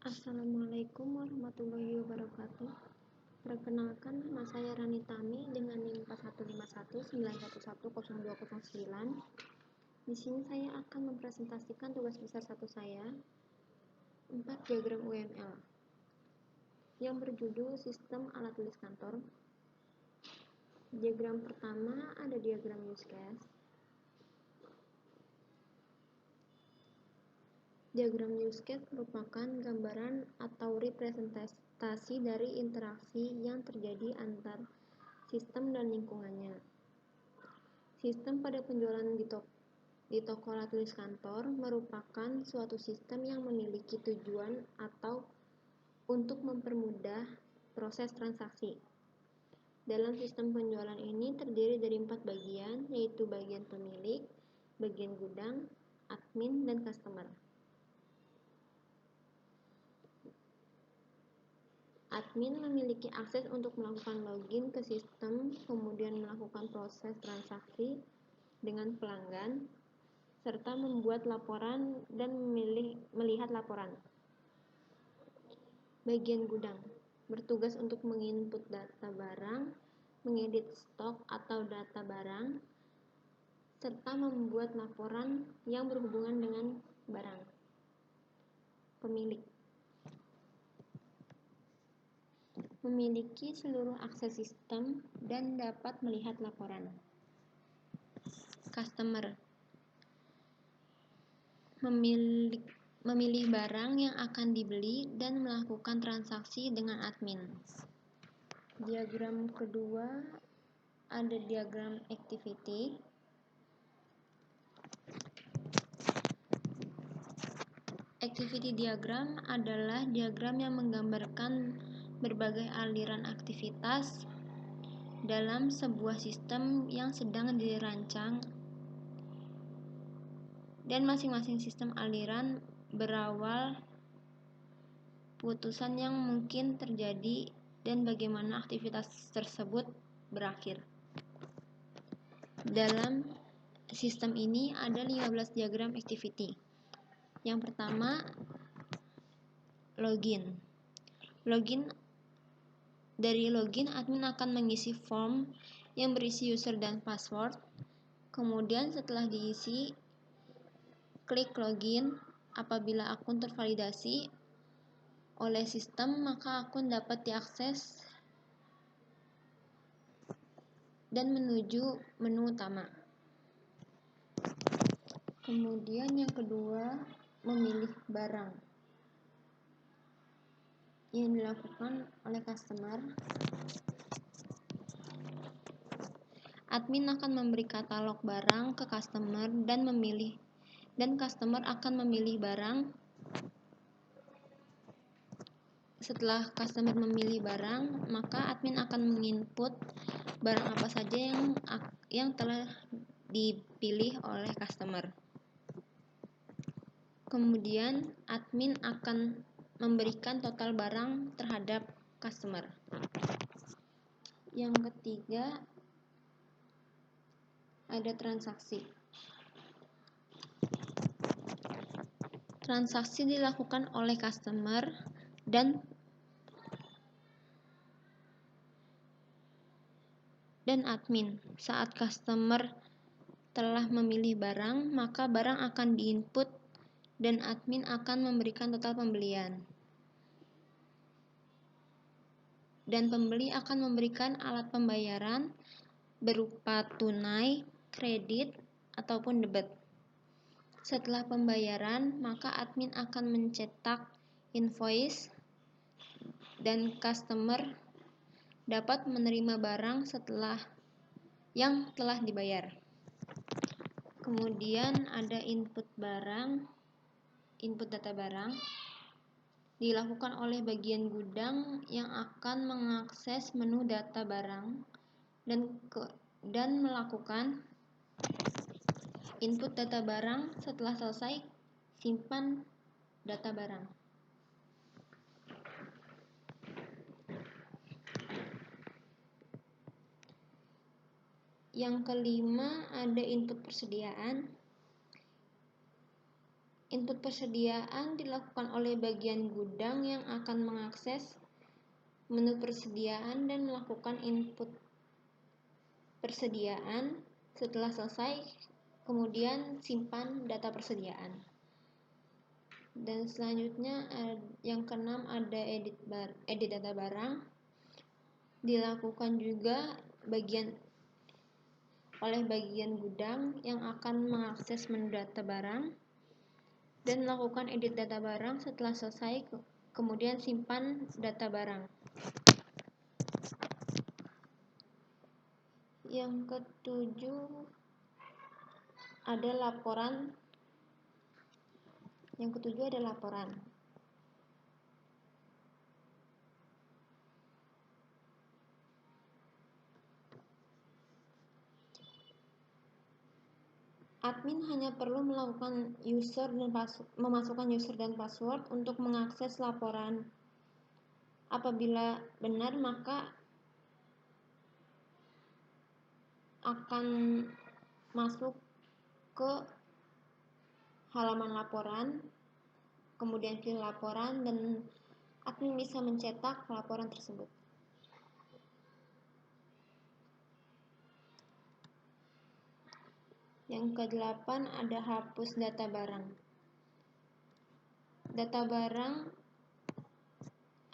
Assalamualaikum warahmatullahi wabarakatuh. Perkenalkan, nama saya Rani Tami dengan NIM 4151911029. Di sini saya akan mempresentasikan tugas besar 1 saya, 4 diagram UML, yang berjudul Sistem Alat Tulis Kantor. Diagram pertama ada diagram use case. Diagram use case merupakan gambaran atau representasi dari interaksi yang terjadi antar sistem dan lingkungannya. Sistem pada penjualan di toko alat tulis kantor merupakan suatu sistem yang memiliki tujuan atau untuk mempermudah proses transaksi. Dalam sistem penjualan ini terdiri dari 4 bagian, yaitu bagian pemilik, bagian gudang, admin, dan customer. Admin memiliki akses untuk melakukan login ke sistem, kemudian melakukan proses transaksi dengan pelanggan, serta membuat laporan dan melihat laporan. Bagian gudang bertugas untuk menginput data barang, mengedit stok atau data barang, serta membuat laporan yang berhubungan dengan barang. Pemilik memiliki seluruh akses sistem dan dapat melihat laporan. Customer memilih barang yang akan dibeli dan melakukan transaksi dengan admin. Diagram kedua ada diagram activity. Activity diagram adalah diagram yang menggambarkan berbagai aliran aktivitas dalam sebuah sistem yang sedang dirancang, dan masing-masing sistem aliran berawal putusan yang mungkin terjadi dan bagaimana aktivitas tersebut berakhir. Dalam sistem ini ada 15 diagram activity. Yang pertama, login. Dari login, admin akan mengisi form yang berisi user dan password. Kemudian setelah diisi, klik login. Apabila akun tervalidasi oleh sistem, maka akun dapat diakses dan menuju menu utama. Kemudian yang kedua, memilih barang yang dilakukan oleh customer. Admin akan memberi katalog barang ke customer dan customer akan memilih barang. Setelah customer memilih barang, maka admin akan menginput barang apa saja yang telah dipilih oleh customer. Kemudian admin akan memberikan total barang terhadap customer. Yang ketiga ada transaksi. Transaksi dilakukan oleh customer dan admin. Saat customer telah memilih barang, maka barang akan diinput dan admin akan memberikan total pembelian. Dan pembeli akan memberikan alat pembayaran berupa tunai, kredit, ataupun debit. Setelah pembayaran, maka admin akan mencetak invoice dan customer dapat menerima barang yang telah dibayar. Kemudian ada input data barang dilakukan oleh bagian gudang yang akan mengakses menu data barang dan melakukan input data barang. Setelah selesai, simpan data barang. Yang kelima ada input persediaan. Input persediaan dilakukan oleh bagian gudang yang akan mengakses menu persediaan dan melakukan input persediaan. Setelah selesai, kemudian simpan data persediaan. Dan selanjutnya yang keenam ada edit data barang. Dilakukan juga oleh bagian gudang yang akan mengakses menu data barang dan melakukan edit data barang. Setelah selesai, kemudian simpan data barang. Yang ketujuh ada laporan. Admin hanya perlu melakukan memasukkan user dan password untuk mengakses laporan. Apabila benar, maka akan masuk ke halaman laporan, kemudian pilih laporan, dan admin bisa mencetak laporan tersebut. Yang ke-8 ada hapus data barang.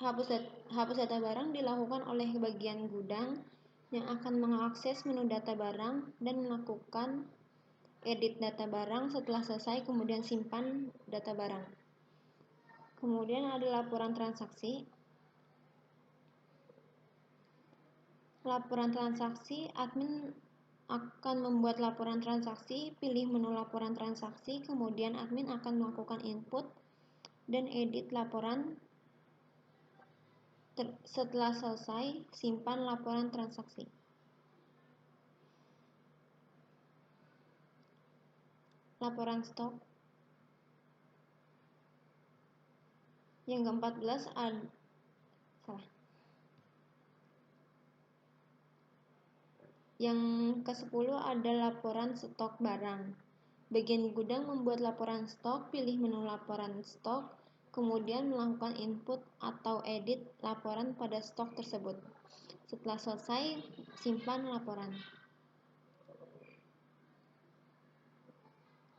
Hapus data barang dilakukan oleh bagian gudang yang akan mengakses menu data barang dan melakukan edit data barang. Setelah selesai, kemudian simpan data barang. Kemudian ada laporan transaksi. Laporan transaksi, admin akan membuat laporan transaksi, pilih menu laporan transaksi, kemudian admin akan melakukan input dan edit laporan. Setelah selesai, simpan laporan transaksi. Laporan stok. Yang ke-14 Yang ke-10 ada laporan stok barang. Bagian gudang membuat laporan stok, pilih menu laporan stok, kemudian melakukan input atau edit laporan pada stok tersebut. Setelah selesai, simpan laporan.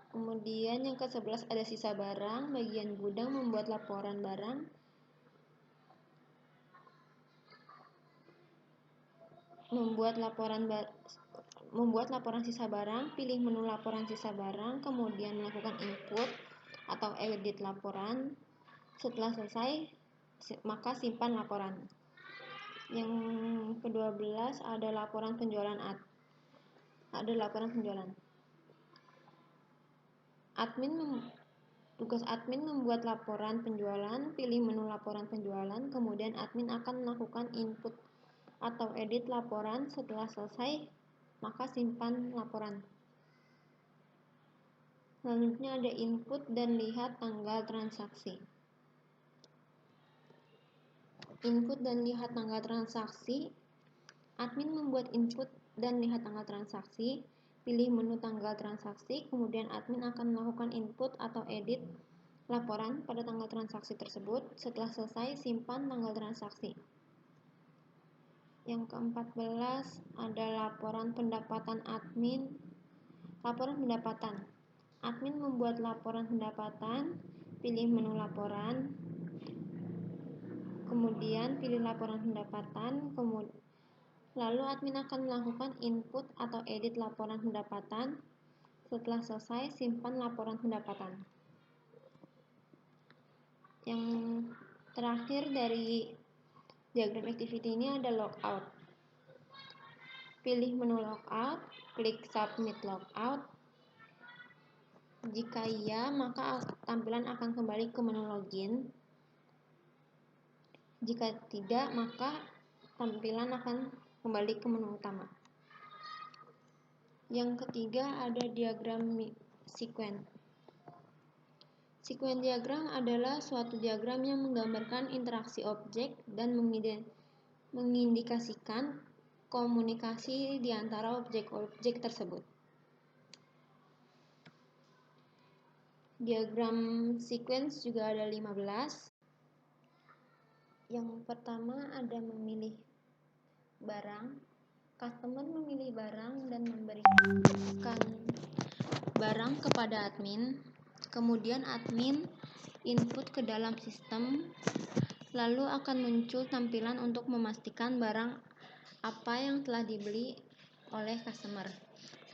Kemudian yang ke-11 ada sisa barang. Bagian gudang membuat laporan barang. Membuat laporan sisa barang, pilih menu laporan sisa barang, kemudian melakukan input atau edit laporan. Setelah selesai, maka simpan laporan. Yang ke-12 ada laporan penjualan. Tugas admin membuat laporan penjualan, pilih menu laporan penjualan, kemudian admin akan melakukan input atau edit laporan. Setelah selesai, maka simpan laporan. Selanjutnya ada input dan lihat tanggal transaksi. Input dan lihat tanggal transaksi. Admin membuat input dan lihat tanggal transaksi, pilih menu tanggal transaksi, kemudian admin akan melakukan input atau edit laporan pada tanggal transaksi tersebut. Setelah selesai, simpan tanggal transaksi. Yang ke-14 ada laporan pendapatan admin. Laporan pendapatan. Admin membuat laporan pendapatan, pilih menu laporan, kemudian pilih laporan pendapatan, lalu admin akan melakukan input atau edit laporan pendapatan. Setelah selesai, simpan laporan pendapatan. Yang terakhir dari diagram activity ini ada logout. Pilih menu logout, klik submit logout. Jika iya, maka tampilan akan kembali ke menu login. Jika tidak, maka tampilan akan kembali ke menu utama. Yang ketiga ada diagram sequence. Sequence diagram adalah suatu diagram yang menggambarkan interaksi objek dan mengindikasikan komunikasi di antara objek-objek tersebut. Diagram sequence juga ada 15. Yang pertama ada memilih barang. Customer memilih barang dan memberikan barang kepada admin. Kemudian admin input ke dalam sistem, lalu akan muncul tampilan untuk memastikan barang apa yang telah dibeli oleh customer.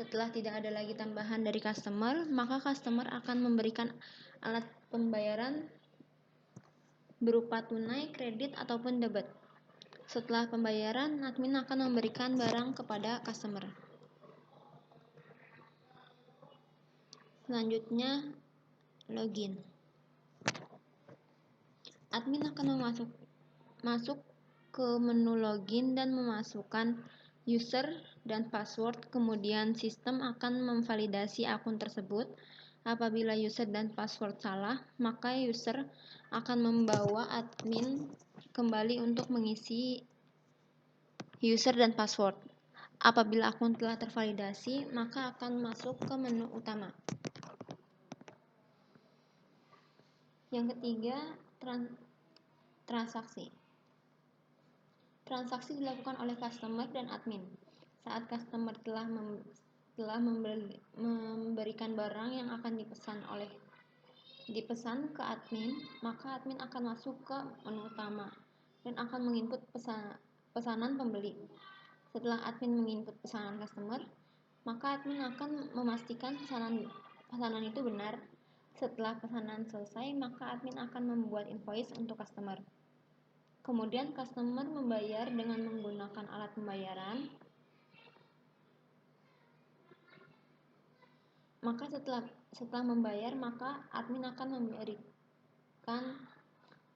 Setelah tidak ada lagi tambahan dari customer, maka customer akan memberikan alat pembayaran berupa tunai, kredit, ataupun debit. Setelah pembayaran, admin akan memberikan barang kepada customer. Selanjutnya, login. Admin akan masuk ke menu login dan memasukkan user dan password. Kemudian sistem akan memvalidasi akun tersebut. Apabila user dan password salah, maka user akan membawa admin kembali untuk mengisi user dan password. Apabila akun telah tervalidasi, maka akan masuk ke menu utama. Yang ketiga, transaksi. Transaksi dilakukan oleh customer dan admin. Saat customer telah memberikan barang yang akan dipesan ke admin, maka admin akan masuk ke menu utama dan akan menginput pesanan pembeli. Setelah admin menginput pesanan customer, maka admin akan memastikan pesanan itu benar. Setelah pesanan selesai, maka admin akan membuat invoice untuk customer. Kemudian customer membayar dengan menggunakan alat pembayaran. Maka setelah membayar, maka admin akan memberikan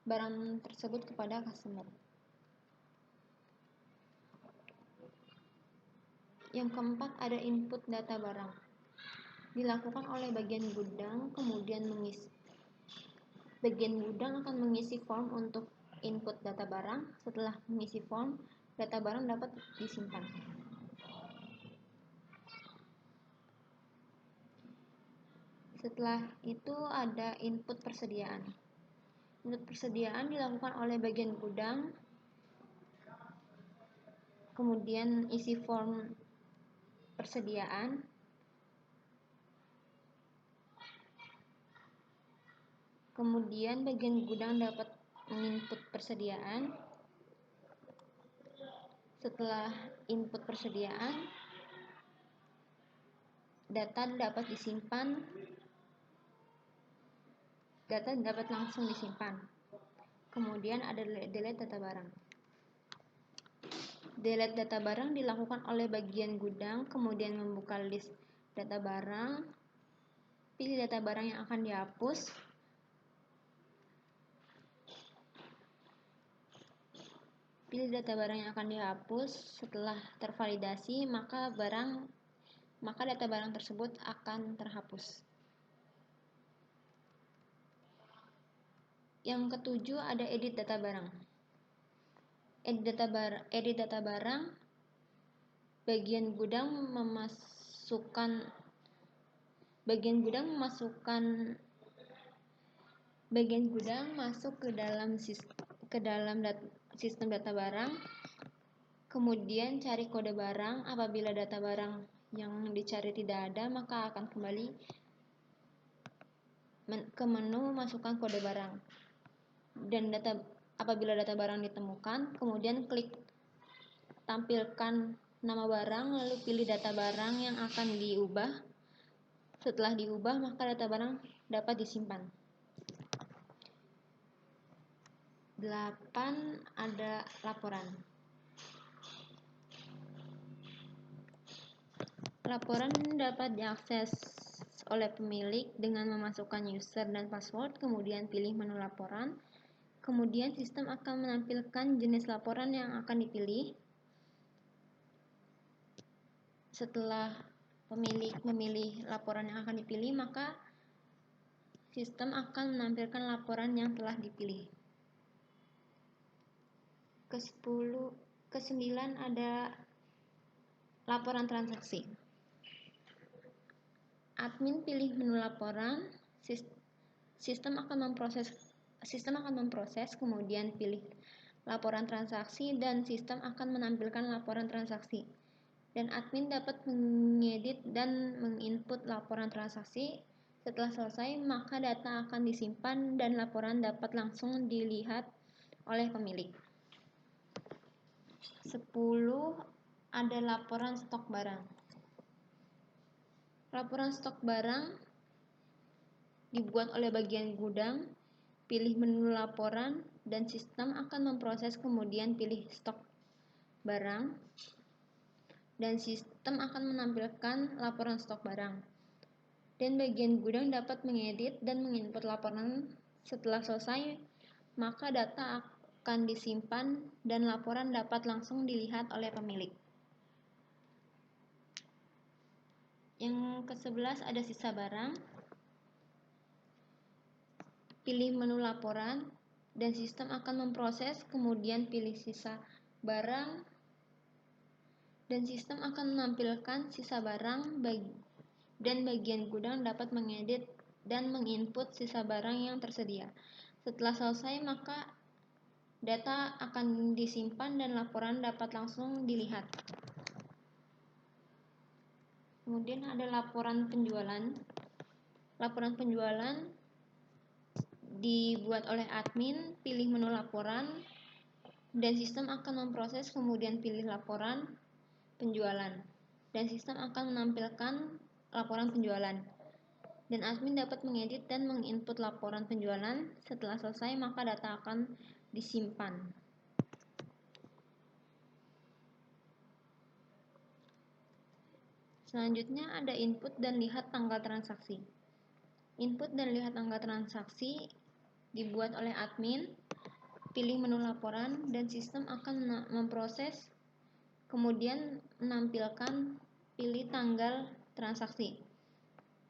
barang tersebut kepada customer. Yang keempat, ada input data barang. Dilakukan oleh bagian gudang, kemudian bagian gudang akan mengisi form untuk input data barang. Setelah mengisi form, data barang dapat disimpan. Setelah itu ada input persediaan. Input persediaan dilakukan oleh bagian gudang, kemudian isi form persediaan. Kemudian bagian gudang dapat menginput persediaan. Setelah input persediaan, data dapat langsung disimpan. Kemudian ada delete data barang. Delete data barang dilakukan oleh bagian gudang, kemudian membuka list data barang, pilih data barang yang akan dihapus. Pilih data barang yang akan dihapus. Setelah tervalidasi, maka data barang tersebut akan terhapus. Yang ketujuh ada edit data barang. Edit data barang, bagian gudang masuk ke dalam sistem data barang, kemudian cari kode barang. Apabila data barang yang dicari tidak ada, maka akan kembali ke menu masukkan kode barang. Dan apabila data barang ditemukan, kemudian klik tampilkan nama barang, lalu pilih data barang yang akan diubah. Setelah diubah, maka data barang dapat disimpan. 8. Ada laporan. Laporan dapat diakses oleh pemilik dengan memasukkan user dan password, kemudian pilih menu laporan. Kemudian sistem akan menampilkan jenis laporan yang akan dipilih. Setelah pemilik memilih laporan yang akan dipilih, maka sistem akan menampilkan laporan yang telah dipilih. Ke-9 ada laporan transaksi. Admin pilih menu laporan, Sistem akan memproses, kemudian pilih laporan transaksi, dan sistem akan menampilkan laporan transaksi. Dan admin dapat mengedit dan menginput laporan transaksi. Setelah selesai, maka data akan disimpan dan laporan dapat langsung dilihat oleh pemilik. 10. Ada laporan stok barang. Laporan stok barang dibuat oleh bagian gudang, pilih menu laporan, dan sistem akan memproses, kemudian pilih stok barang, dan sistem akan menampilkan laporan stok barang. Dan bagian gudang dapat mengedit dan menginput laporan. Setelah selesai, maka data akan disimpan dan laporan dapat langsung dilihat oleh pemilik. Yang ke-11 ada sisa barang. Pilih menu laporan dan sistem akan memproses, kemudian pilih sisa barang, dan sistem akan menampilkan sisa barang dan bagian gudang dapat mengedit dan menginput sisa barang yang tersedia. Setelah selesai, maka data akan disimpan dan laporan dapat langsung dilihat. Kemudian ada laporan penjualan. Laporan penjualan dibuat oleh admin, pilih menu laporan, dan sistem akan memproses, kemudian pilih laporan penjualan, dan sistem akan menampilkan laporan penjualan. Dan admin dapat mengedit dan menginput laporan penjualan. Setelah selesai, maka data akan disimpan. Selanjutnya ada input dan lihat tanggal transaksi. Input dan lihat tanggal transaksi dibuat oleh admin, pilih menu laporan, dan sistem akan memproses, kemudian menampilkan pilih tanggal transaksi.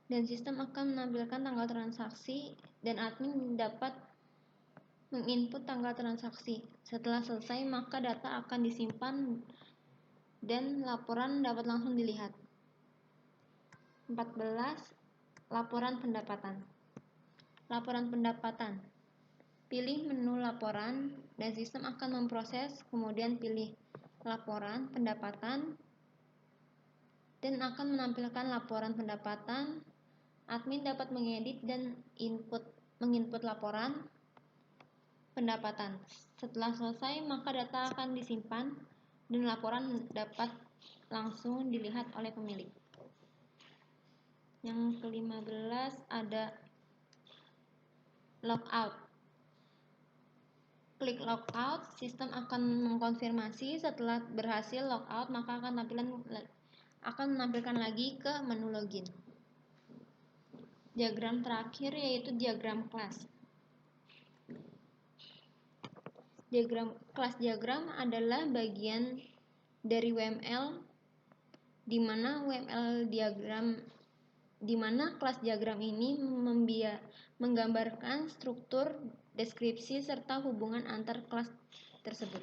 Dan sistem akan menampilkan tanggal transaksi dan admin dapat menginput tanggal transaksi. Setelah selesai, maka data akan disimpan dan laporan dapat langsung dilihat. 14. Laporan pendapatan. Laporan pendapatan. Pilih menu laporan dan sistem akan memproses, kemudian pilih laporan pendapatan dan akan menampilkan laporan pendapatan. Admin dapat mengedit dan menginput laporan pendapatan. Setelah selesai, maka data akan disimpan dan laporan dapat langsung dilihat oleh pemilik. Yang ke-15 ada logout. Klik logout, sistem akan mengkonfirmasi. Setelah berhasil logout, maka akan menampilkan lagi ke menu login. Diagram terakhir yaitu diagram kelas. Kelas diagram adalah bagian dari WML di mana kelas diagram ini menggambarkan struktur, deskripsi, serta hubungan antar kelas tersebut.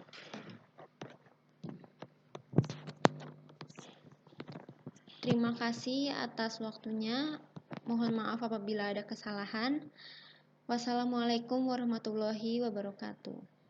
Terima kasih atas waktunya. Mohon maaf apabila ada kesalahan. Wassalamualaikum warahmatullahi wabarakatuh.